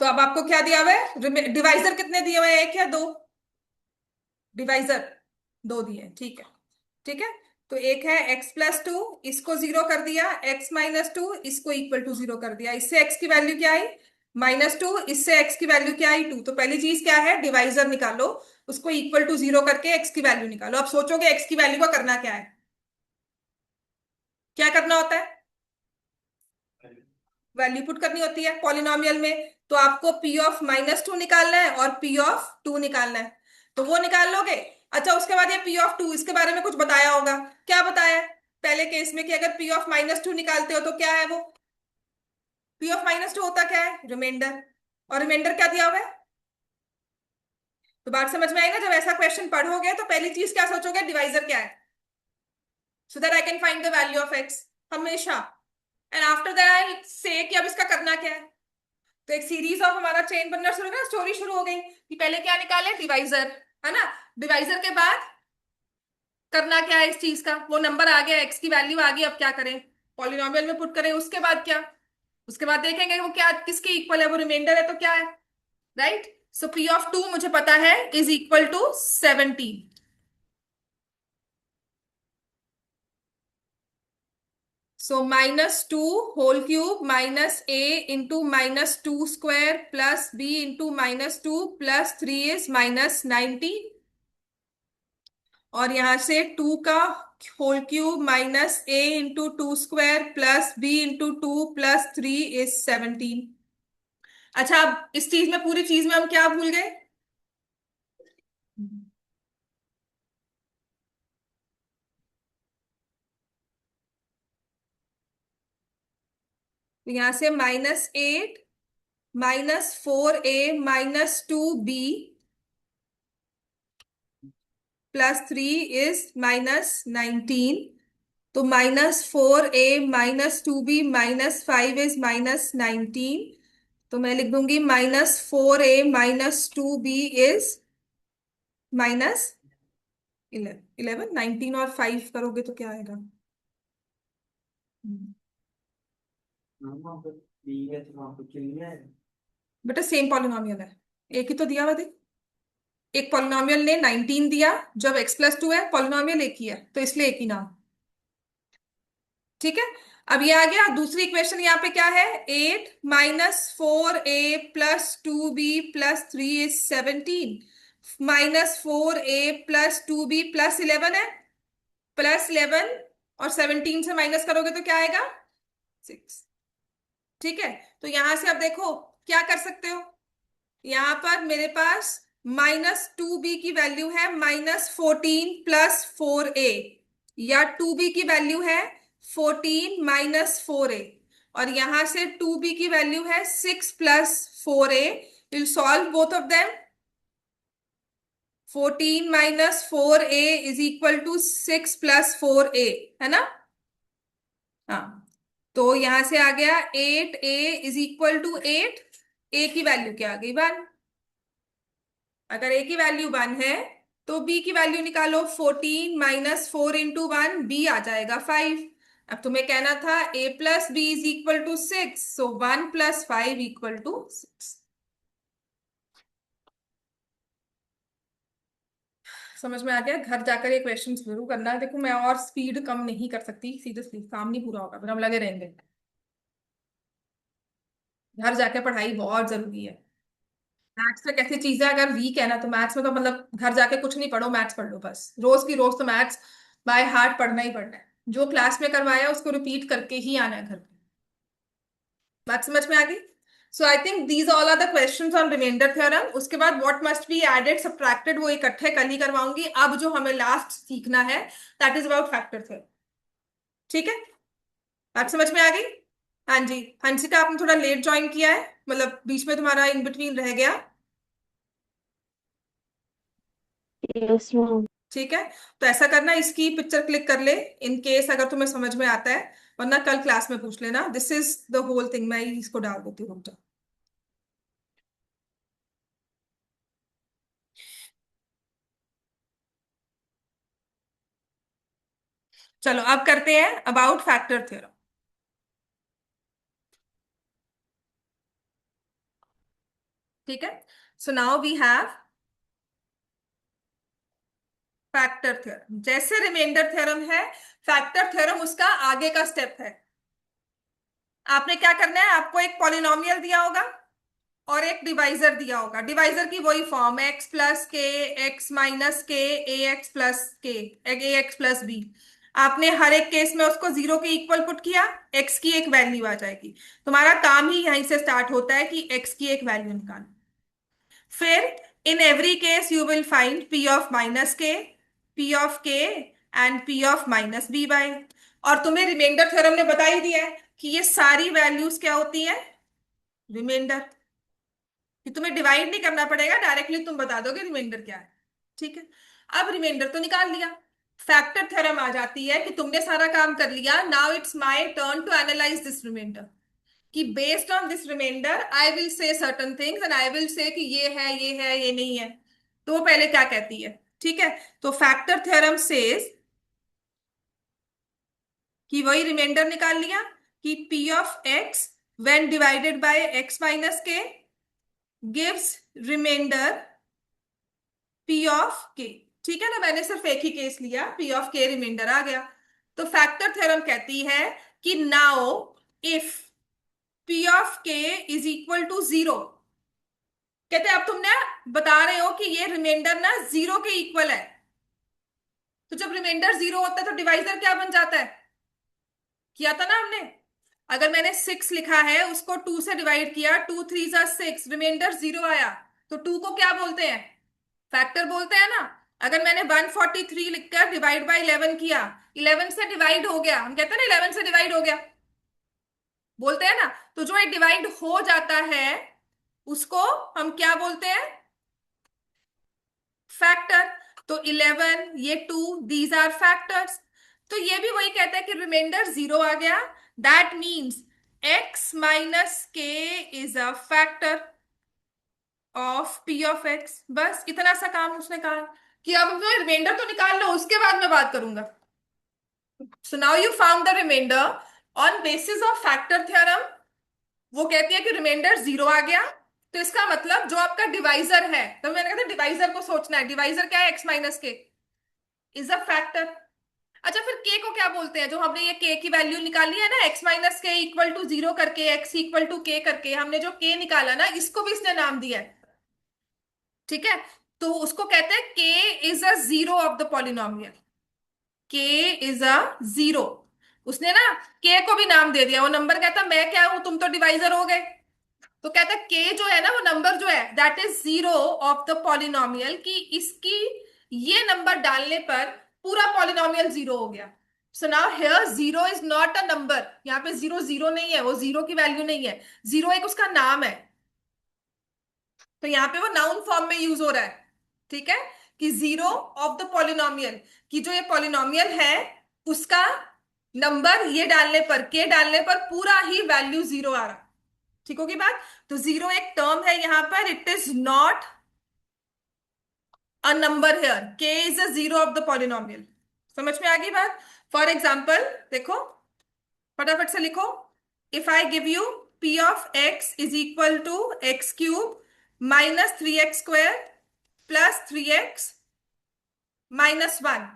तो अब आपको क्या दिया हुआ है? डिवाइजर कितने दिए हुए हैं, एक या दो? डिवाइजर दो दिए हैं, ठीक है। ठीक है, तो एक है x प्लस टू, इसको जीरो कर दिया, x माइनस टू, इसको इक्वल टू जीरो कर दिया। इससे x की वैल्यू क्या आई? -2। इससे x की वैल्यू क्या आई? 2। तो पहली चीज क्या है? डिवाइजर निकालो, उसको इक्वल टू जीरो करके x की वैल्यू निकालो। अब सोचोगे x की वैल्यू को करना क्या है? क्या करना होता है? वैल्यू पुट करनी होती है पॉलिनोमियल में। तो आपको p ऑफ -2 निकालना है और p ऑफ 2 निकालना है, तो वो निकाल लोगे। अच्छा, उसके बाद ये p ऑफ 2, इसके बारे में कुछ बताया होगा। क्या बताया है पहले केस में? कि अगर p ऑफ -2 निकालते हो तो क्या है वो? p ऑफ -2 होता क्या है? रिमाइंडर। और रिमाइंडर क्या दिया हुआ है? तो बात समझ में आएगा, जब ऐसा क्वेश्चन पढ़ोगे तो पहली चीज क्या सोचोगे? डिवाइजर क्या है, so that I can find the value of x, हमेशा। एंड आफ्टर दैट आई से कि अब इसका करना क्या है। तो एक सीरीज ऑफ हमारा चेन बनना शुरू हो गया, स्टोरी शुरू हो गई कि पहले क्या निकाले? डिवाइजर, है ना। डिवाइजर के बाद करना क्या है इस चीज का? वो नंबर आ गया, एक्स की वैल्यू आ गई, अब क्या करें? पॉलिनोमियल में पुट करें। उसके बाद क्या? उसके बाद देखेंगे वो क्या किसके इक्वल है, वो रिमाइंडर है तो क्या है, राइट। सो पी ऑफ 2 मुझे पता है is equal to 17। So -2 whole cube minus a into -2 square plus b into -2 plus 3 is -90। और यहां से 2 का whole cube minus a into 2 square plus b into 2 plus 3 is 17। अच्छा, अब इस चीज में, पूरी चीज में हम क्या भूल गए? तो यहां से -8 -4a -2b प्लस 3 इज -19। तो -4a -2b -5 इज -19। तो मैं लिख दूंगी -4a -2b इज -11। 19 और 5 करोगे तो क्या आएगा? हम्म। बेटा सेम पॉलिनोमियल है, एक ही तो दिया हुआ देख। एक पॉलिनोमियल ने 19 दिया, जब x+2 है, पॉलिनोमियल एक ही है तो इसलिए एक ही नाम। ठीक है। अब ये आ गया दूसरी इक्वेशन, यहाँ पे क्या है, 8 - 4a + 2b + 3 = 17 -4a + 2b + 11 है, +11 और 17 से माइनस करोगे तो क्या आएगा, 6। ठीक है। तो यहां से अब देखो क्या कर सकते हो, यहां पर मेरे पास -2b की वैल्यू है -14 + 4a, या 2b की वैल्यू है 14 - 4a, और यहां से 2b की वैल्यू है 6 + 4a। Will solve both of them. 14 - 4a = 6 + 4a, है ना। हाँ, तो यहां से आ गया 8a = 8। ए की वैल्यू क्या आ गई, 1। अगर ए की वैल्यू 1 है तो बी की वैल्यू निकालो, 14 - 4 × 1, बी आ जाएगा 5। अब तुम्हें कहना था a + b = 6, सो 1 + 5 = 6। समझ में आ गया। घर जाकर ये क्वेश्चन जरूर करना। देखो मैं और स्पीड कम नहीं कर सकती, सीरियसली काम नहीं पूरा होगा, फिर हम लगे रहेंगे। घर जाकर पढ़ाई बहुत जरूरी है। मैथ्स में कैसी चीज है, अगर वीक है ना तो मैथ्स में तो मतलब घर जाके कुछ नहीं पढ़ो, मैथ्स पढ़ लो बस। रोज की रोज तो मैथ्स बाय हार्ट पढ़ना ही पढ़ना है। जो क्लास में करवाया उसको रिपीट करके ही आना है घर पे। बात समझ में आ गई। So I think these all are the questions on remainder theorem. उसके बाद what must be added subtracted वो इकट्ठे कल ही करवाऊंगी। अब जो हमें लास्ट सीखना है that is about factor theorem. ठीक है, बात समझ में आ गई। हाँ जी, हंसिका आपने थोड़ा लेट ज्वाइन किया है, मतलब बीच में तुम्हारा इन बिटवीन रह गया।
Yes ma'am.
ठीक है, तो ऐसा करना, इसकी पिक्चर क्लिक कर ले इन केस अगर तुम्हें समझ में आता है, वरना कल क्लास में पूछ लेना। This is the whole thing. मैं इसको डाल देती हूँ, रुक जाओ। चलो अब करते हैं अबाउट फैक्टर थ्योरम। ठीक है, so now we have factor theorem. जैसे रिमाइंडर थ्योरम है, फैक्टर थ्योरम उसका आगे का स्टेप है। आपने क्या करना है, आपको एक पॉलिनोमियल दिया होगा और एक डिवाइजर दिया होगा। डिवाइजर की वही form, x+k, x - k, ax+k, ax+b। आपने हर एक केस में उसको 0 के इक्वल पुट किया, x की एक वैल्यू आ जाएगी। तुम्हारा काम ही यहीं से स्टार्ट होता है कि x की एक वैल्यू निकालना। फिर in every case you will find p (-k), p(k) and p(-b)। और तुम्हें रिमाइंडर थ्योरम ने बता ही दिया है कि ये सारी वैल्यूज क्या होती हैं, रिमाइंडर। कि तुम्हें डिवाइड नहीं करना पड़ेगा, डायरेक्टली तुम बता दोगे रिमाइंडर क्या है। ठीक है, अब रिमाइंडर तो निकाल लिया। फैक्टर थ्योरम आ जाती है कि तुमने सारा काम कर लिया, now it's my turn to analyse this remainder. कि based on this remainder I will say certain things and I will say कि ये है, ये है, ये नहीं है। तो वो पहले क्या कहती है, ठीक है। तो फैक्टर थ्योरम सेज कि वही रिमाइंडर निकाल लिया कि p(x) when divided by x - k gives remainder p(k). ठीक है ना, मैंने सिर्फ एक ही केस लिया, p(k) रिमाइंडर आ गया। तो फैक्टर थ्योरम कहती है कि नाउ इफ p(k) = 0, कहते हैं अब तुमने बता रहे हो कि ये रिमाइंडर ना 0 के इक्वल है। तो जब रिमाइंडर 0 होता है तो डिवाइजर क्या बन जाता है, किया था ना हमने। अगर मैंने 6 लिखा है, उसको 2 से डिवाइड किया, 2 × 3 = 6, रिमाइंडर 0 आया, तो 2 को क्या बोलते हैं, फैक्टर बोलते हैं ना। अगर मैंने 143 लिखकर डिवाइड बाय 11 किया, 11 से डिवाइड हो गया, हम कहते हैं ना 11 से डिवाइड हो गया, बोलते हैं ना। तो जो ये डिवाइड हो जाता है उसको हम क्या बोलते हैं, फैक्टर। तो 11, ये 2, दीज आर फैक्टर्स। तो ये भी वही कहता है कि रिमाइंडर 0 आ गया, that means x - k is a factor of p(x). बस इतना सा काम उसने कहा कि अब रिमाइंडर तो निकाल लो, उसके बाद मैं बात करूंगा। So now you found the remainder on basis of factor theorem. वो कहती है कि रिमाइंडर 0 आ गया, तो इसका मतलब जो आपका डिवाइजर है, तो मैंने कहा था डिवाइजर को सोचना है, डिवाइजर क्या है, एक्स माइनस के, इज अ फैक्टर। अच्छा फिर के को क्या बोलते हैं, जो हमने ये के की वैल्यू निकाली है ना, एक्स माइनस के इक्वल टू जीरो करके, एक्स इक्वल टू के करके, हमने जो के निकाला ना, इसको भी इसने नाम दिया है। ठीक है, तो उसको कहते हैं के is a zero of the polynomial. के इज अ जीरो। उसने ना के को भी नाम दे दिया, वो नंबर कहता मैं क्या हूं, तुम तो डिवाइजर हो गए। तो कहता है के जो है ना, वो नंबर जो है that is zero of the polynomial, कि इसकी ये नंबर डालने पर पूरा पॉलिनोमियल जीरो हो गया। So now here zero is not a number, यहाँ पे जीरो जीरो नहीं है, वो जीरो की वैल्यू नहीं है, जीरो एक उसका नाम है। तो यहाँ पे वो नाउन फॉर्म में यूज हो रहा है। ठीक है, कि जीरो ऑफ द पॉलिनोमियल, कि जो ये पॉलिनोमियल है उसका नंबर ये डालने पर, के डालने पर पूरा ही वैल्यू जीरो आ रहा। ठीक होगी बात। तो जीरो एक टर्म है यहां पर, it is not a number here, K is a zero of the polynomial. समझ में आ गई बात। फॉर एग्जाम्पल देखो, फटाफट से लिखो, if I give you p of x is equal to x cube minus three x square plus three x minus one.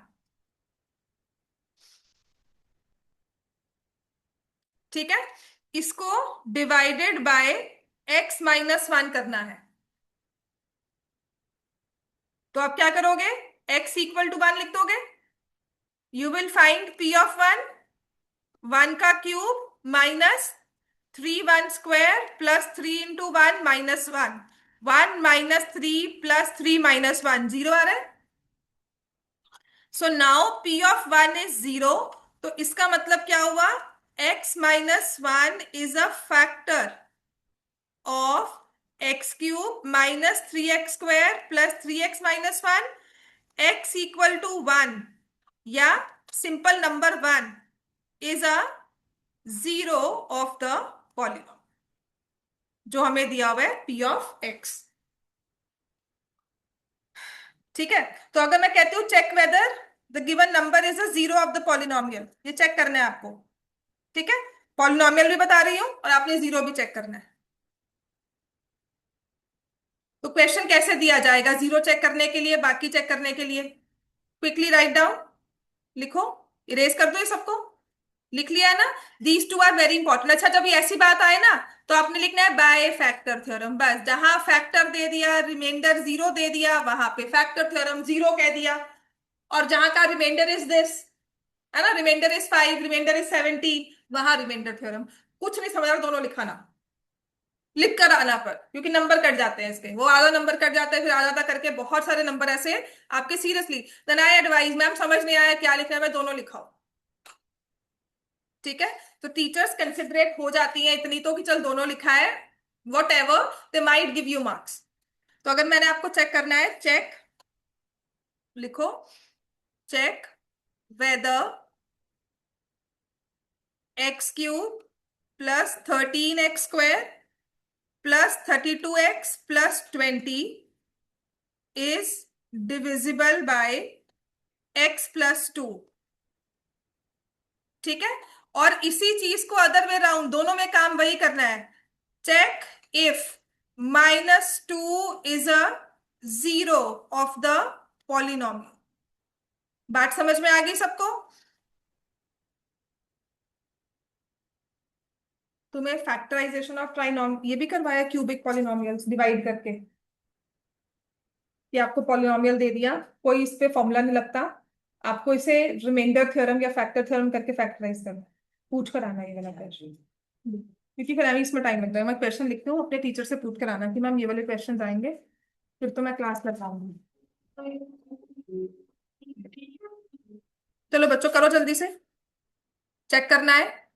ठीक है, इसको divided by x minus one करना है। तो आप क्या करोगे, एक्स इक्वल टू वन लिख दोगे, you will find P of one, one का cube minus three one square plus three into one minus one, one minus three plus three minus one, zero आ रहा है। So now P of one is zero. तो इसका मतलब क्या हुआ, X minus one is a factor of X cube minus three x square plus three x minus one, X equal to one, या simple number one is a zero of the polynomial जो हमें दिया हुआ है p of x. ठीक है, तो अगर मैं कहती हूं check whether the given number is a zero of the polynomial, ये चेक करना है आपको। ठीक है, पॉलिनोमियल भी बता रही हूं और आपने जीरो भी चेक करना है। तो क्वेश्चन कैसे दिया जाएगा, जीरो चेक करने के लिए, बाकी चेक करने के लिए, क्विकली राइट डाउन, लिखो, इरेज कर दो ये सबको। लिख लिया है ना, these two are very important. अच्छा जब ये ऐसी बात आए ना, तो आपने लिखना है बाय फैक्टर थ्योरम, बस जहां फैक्टर दे दिया, रिमाइंडर जीरो दे दिया, वहां पे फैक्टर थ्योरम जीरो कह दिया। और जहां का रिमाइंडर इज दिस, है ना, remainder is five, remainder is 17, वहां रिमाइंडर थ्योरम। कुछ नहीं समझ आ रहा, दोनों लिखाना, लिख कर आना पर, क्योंकि नंबर कट जाते हैं इसके, वो आधा नंबर कट जाता है, फिर आधा आधा करके बहुत सारे नंबर ऐसे आपके, seriously then I advise, ma'am समझ नहीं आया क्या लिखना है, मैं दोनों लिखाओ। ठीक है, तो टीचर्स कंसिडरेट हो जाती हैं इतनी तो, कि चल दोनों लिखा है, whatever they might give you marks. तो अगर मैंने आपको चेक करना है, चेक लिखो, check whether x cube plus thirteen x square plus 32x plus 20 is divisible by x plus two. ठीक है, और इसी चीज को अदर वे राउंड, दोनों में काम वही करना है। Check if minus two is a zero of the polynomial. बात समझ में आ गई सबको। तुम्हें फैक्टराइजेशन ऑफ ट्राइनॉम ये भी करवाया, क्यूबिक पॉलिनोमियल्स डिवाइड करके, कि आपको पॉलिनोमियल दे दिया, कोई इस पे फॉर्मूला नहीं लगता, आपको इसे रिमाइंडर थ्योरम या फैक्टर थ्योरम करके फैक्टराइज करना, पूछ कर आना ये वाला क्वेश्चन, क्योंकि फिर अभी इसमें टाइम लग जाएगा। मैं क्वेश्चन लिखती हूँ, अपने टीचर से पूछ कर आना कि मैम ये वाले क्वेश्चन आएंगे, फिर तो मैं क्लास लगाऊंगी। चलो बच्चों करो जल्दी से, चेक करना है।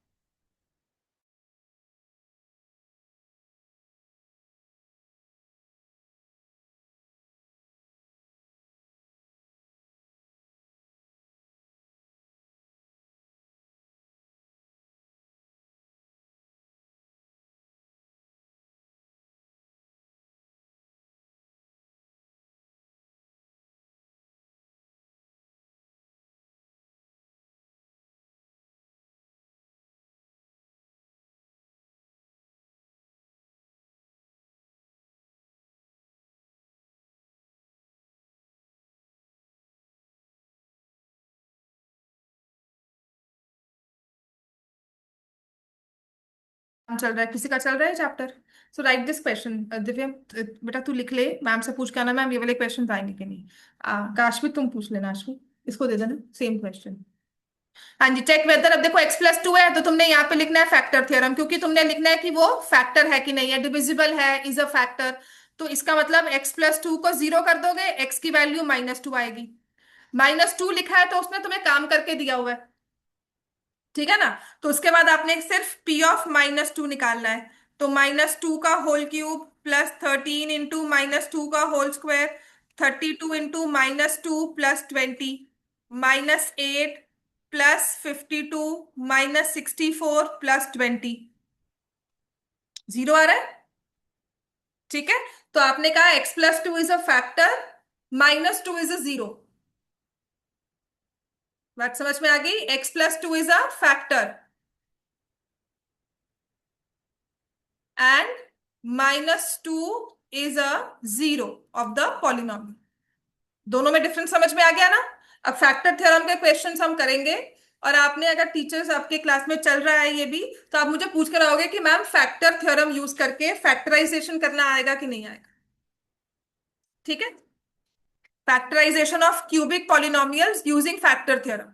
चल रहा है, किसी का चल रहा है chapter? So right this question. Divya, बेटा तू लिख ले, मैम से पूछ के आना मैम ये वाले क्वेश्चन आएंगे कि नहीं। काशवी तुम पूछ लेना, आशवी इसको दे देना सेम क्वेश्चन। हाँ जी, चेक वेदर। अब देखो x+2 है तो तुमने यहाँ पे लिखना है फैक्टर थ्योरम, क्योंकि तुमने लिखना है कि वो फैक्टर है कि नहीं है, डिविजिबल है, इज अ फैक्टर। तो इसका मतलब x+2 को जीरो कर दोगे, x की वैल्यू -2 आएगी। -2 लिखा है तो उसने तुम्हें काम करके दिया हुआ है, ठीक है ना। तो उसके बाद आपने सिर्फ P(-2) निकालना है। तो -2 का होल क्यूब प्लस 13 इंटू -2 का whole square, 32 into -2 plus 20, -8 plus 52 -64 plus 20, zero आ रहा है, ठीक है। तो आपने कहा x+2 is a factor, -2 is a zero. बात समझ में आ गई? x+2 is a factor and -2 is a zero of the polynomial। दोनों में डिफरेंस समझ में आ गया ना? अब फैक्टर थ्योरम के क्वेश्चंस हम करेंगे। और आपने, अगर टीचर्स आपके क्लास में चल रहा है ये भी, तो आप मुझे पूछ कर आओगे कि मैम फैक्टर थ्योरम यूज करके फैक्टराइजेशन करना आएगा कि नहीं आएगा, ठीक है। Factorization of cubic polynomials using factor theorem.